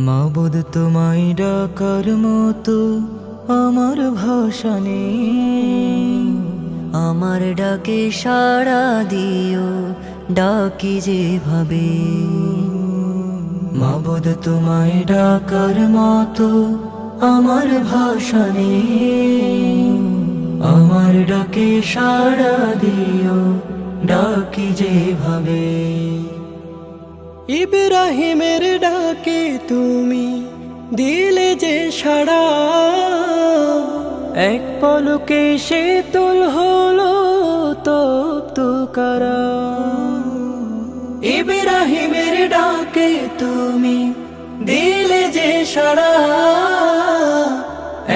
মাবুদ তোমায় ডাকার মতো আমার ভাষা নেই, আমার ডাকে সাড়া দিও, ডাকি যেভাবে। মাবুদ তোমায় ডাকার মতো আমার ভাষা নেই, আমার ডাকে সাড়া দিও, ডাকি যেভাবে। ইব্রাহিমের ডাকে তুমি দিলে যে সাড়া, এক পলকে শীতল হলো তপ্ত কারা। ইব্রাহিমের ডাকে তুমি দিলে যে সাড়া,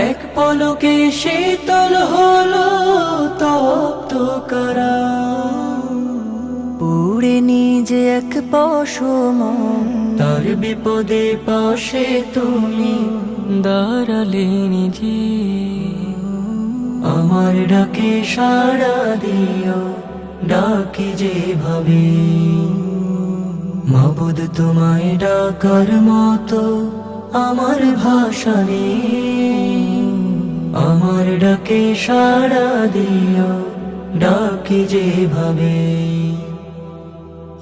এক পলকে শীতল হলো তপ্ত কারা। পুড়ে নিজে এক পশম, তার বিপদে পাশে তুমি দাঁড়ালে নিজে, আমার ডাকে সাড়া দিও, ডাকি যেভাবে। মাবুদ তোমায় ডাকার মতো আমার ভাষা নেই, আমার ডাকে সাড়া দিও, ডাকি যেভাবে।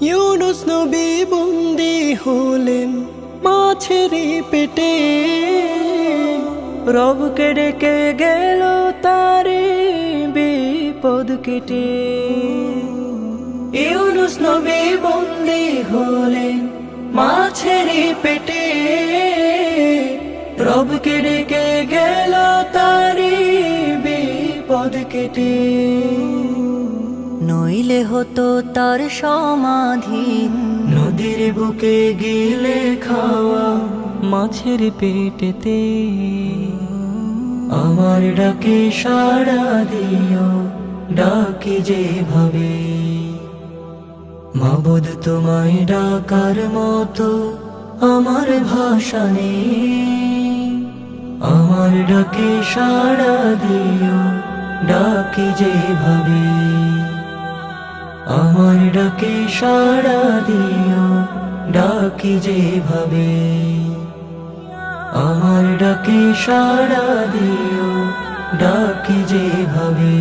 ইউনুস নবী বন্দী হলেন মাছের পেটে, রবকে ডেকে গেল তারে বিপদ কেটে। ইউনুস নবী বন্দী হলেন মাছের পেটে, রবকে ডেকে গেল তারে বিপদ কেটে। নইলে হতো তার সমাধি নদীর বুকে গিলে খাওয়া মাছের পেটেতে, আমার ডাকে সাড়া দিও, ডাকি যেভাবে। মাবুদ তোমায় ডাকার মতো আমার ভাষা নেই, আমার ডাকে সাড়া দিও, ডাকি যেভাবে। আমার ডাকে সাড়া দিও, ডাকি যেভাবে। আমার ডাকে সাড়া দিও, ডাকি যেভাবে।